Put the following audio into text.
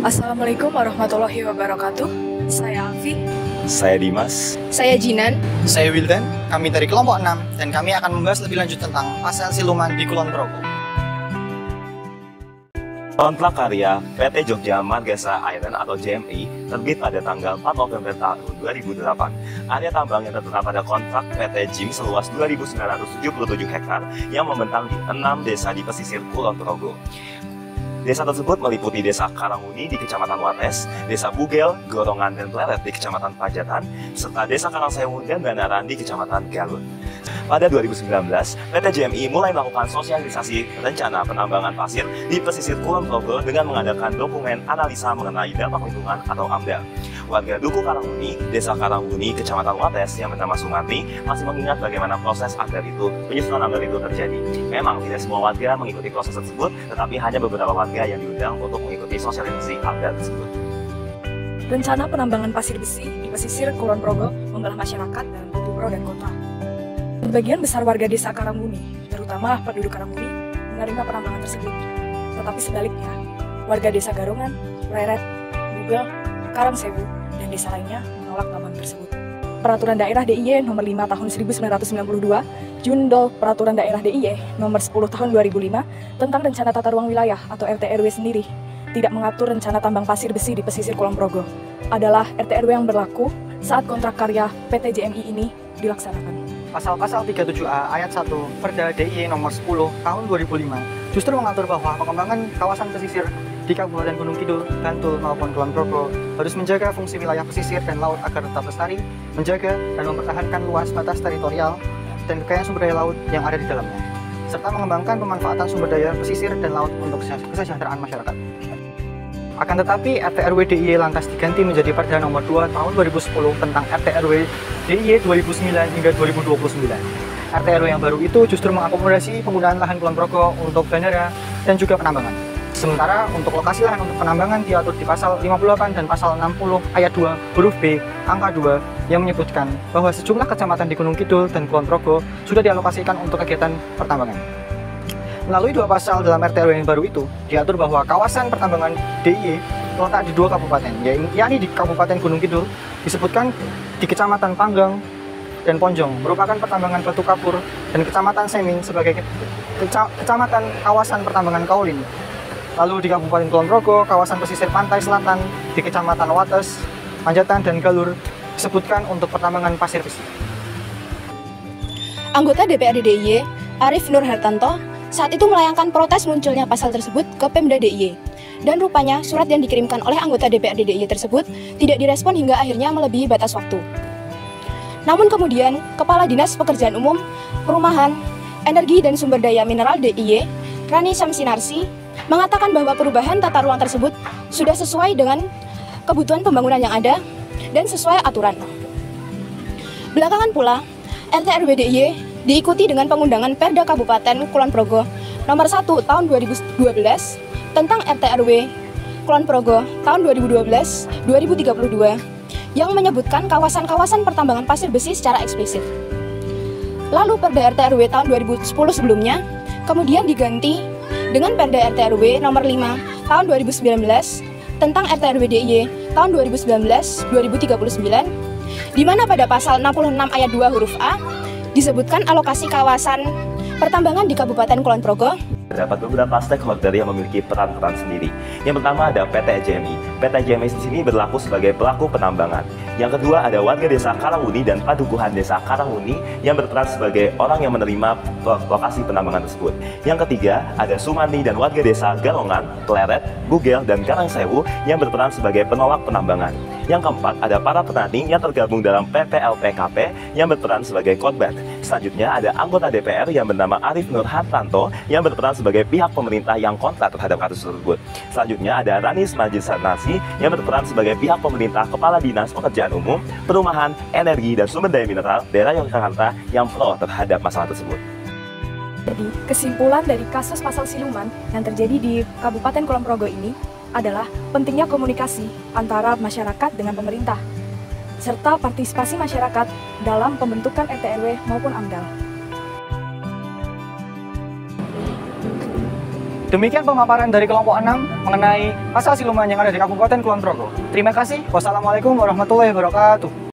Assalamualaikum warahmatullahi wabarakatuh. Saya Alfi. Saya Dimas. Saya Jinan. Saya Wildan. Kami dari kelompok 6 dan kami akan membahas lebih lanjut tentang pasal siluman di Kulon Progo. Kontrak karya PT Jogja Margasa Iron atau JMI terbit pada tanggal 4 November tahun 2008. Area tambang yang tertera pada kontrak PT JIM seluas 2.977 hektar yang membentang di 6 desa di pesisir Kulon Progo. Desa tersebut meliputi Desa Karanguni di Kecamatan Wates, Desa Bugel, Gorongan, dan Pleret di Kecamatan Pajatan, serta Desa Karangsewu dan Banaran di Kecamatan Galun. Pada 2019, PT JMI mulai melakukan sosialisasi rencana penambangan pasir di pesisir Kulon Progo dengan mengadakan dokumen analisa mengenai dampak lingkungan atau AMDA. Warga Duku Karanguni, Desa Karanguni, Kecamatan Wates yang bernama Sumarti masih mengingat bagaimana proses penyusunan AMDA itu terjadi. Memang tidak semua warga mengikuti proses tersebut, tetapi hanya beberapa warga yang diundang untuk mengikuti sosialisasi AMDA tersebut. Rencana penambangan pasir besi di pesisir Kulon Progo membelah masyarakat dalam bentuk pro dan kontra. Sebagian besar warga Desa Karanguni, terutama penduduk Karanguni, menerima penambangan tersebut. Tetapi sebaliknya, warga Desa Garongan, Pleret, Bugel, Karangsewu, dan desa lainnya menolak tambang tersebut. Peraturan Daerah DIY Nomor 5 Tahun 1992, Jundol Peraturan Daerah DIY Nomor 10 Tahun 2005 tentang Rencana Tata Ruang Wilayah atau RTRW sendiri tidak mengatur rencana tambang pasir besi di pesisir Kulon Progo. Adalah RTRW yang berlaku saat kontrak karya PT JMI ini dilaksanakan. Pasal 37A ayat 1 Perda DIY Nomor 10 Tahun 2005 justru mengatur bahwa pengembangan kawasan pesisir di Kabupaten Gunung Kidul, Bantul maupun Kulon Progo harus menjaga fungsi wilayah pesisir dan laut agar tetap lestari, menjaga dan mempertahankan luas batas teritorial dan kekayaan sumber daya laut yang ada di dalamnya, serta mengembangkan pemanfaatan sumber daya pesisir dan laut untuk kesejahteraan masyarakat. Akan tetapi, RTRW DIY lantas diganti menjadi Perda Nomor 2 Tahun 2010 tentang RTRW DIY 2009 hingga 2029. RTRW yang baru itu justru mengakomodasi penggunaan lahan Kulon Progo untuk bandara dan juga penambangan. Sementara untuk lokasi lahan untuk penambangan diatur di pasal 58 dan pasal 60 ayat 2 huruf B angka 2 yang menyebutkan bahwa sejumlah kecamatan di Gunung Kidul dan Kulon Progo sudah dialokasikan untuk kegiatan pertambangan. Melalui dua pasal dalam RTRW yang baru itu, diatur bahwa kawasan pertambangan DIY terletak di 2 kabupaten, yakni di Kabupaten Gunung Kidul, disebutkan di Kecamatan Panggang dan Ponjong, merupakan pertambangan batu kapur, dan Kecamatan Seming sebagai kecamatan kawasan pertambangan kaolin. Lalu di Kabupaten Kulon Progo, kawasan pesisir pantai selatan di Kecamatan Wates, Panjatan, dan Galur disebutkan untuk pertambangan pasir besi. Anggota DPRD DIY, Arif Nur Hartanto, saat itu melayangkan protes munculnya pasal tersebut ke Pemda DIY. Dan rupanya surat yang dikirimkan oleh anggota DPRD DIY tersebut tidak direspon hingga akhirnya melebihi batas waktu. Namun kemudian, Kepala Dinas Pekerjaan Umum, Perumahan, Energi dan Sumber Daya Mineral DIY, Rani Samsinarsi, mengatakan bahwa perubahan tata ruang tersebut sudah sesuai dengan kebutuhan pembangunan yang ada dan sesuai aturan. Belakangan pula, RTRW DIY diikuti dengan pengundangan Perda Kabupaten Kulon Progo Nomor 1 Tahun 2012 tentang RTRW Kulon Progo tahun 2012-2032 yang menyebutkan kawasan-kawasan pertambangan pasir besi secara eksplisit. Lalu Perda RTRW tahun 2010 sebelumnya kemudian diganti dengan Perda RTRW Nomor 5 Tahun 2019 tentang RTRW DIY tahun 2019-2039 di mana pada pasal 66 ayat 2 huruf A disebutkan alokasi kawasan pertambangan di Kabupaten Kulon Progo. Terdapat beberapa stakeholder yang memiliki peran-peran sendiri. Yang pertama ada PT JMI. PT JMI di sini berlaku sebagai pelaku penambangan. Yang kedua ada warga Desa Karanguni dan Padukuhan Desa Karanguni yang berperan sebagai orang yang menerima lokasi penambangan tersebut. Yang ketiga ada Sumani dan warga Desa Garongan, Pleret, Bugel, dan Karangsewu yang berperan sebagai penolak penambangan. Yang keempat ada para petani yang tergabung dalam PPLPKP yang berperan sebagai korban. Selanjutnya ada anggota DPR yang bernama Arif Nur Hartanto yang berperan sebagai pihak pemerintah yang kontra terhadap kasus tersebut. Selanjutnya ada Rani Samsinarsi yang berperan sebagai pihak pemerintah Kepala Dinas Pekerjaan Umum, Perumahan, Energi, dan Sumber Daya Mineral Daerah Yogyakarta yang pro terhadap masalah tersebut. Jadi, kesimpulan dari kasus pasal siluman yang terjadi di Kabupaten Kulon Progo ini adalah pentingnya komunikasi antara masyarakat dengan pemerintah, serta partisipasi masyarakat dalam pembentukan RTRW maupun AMDAL. Demikian pemaparan dari kelompok 6 mengenai pasal siluman yang ada di Kabupaten Kulon Progo. Terima kasih. Wassalamualaikum warahmatullahi wabarakatuh.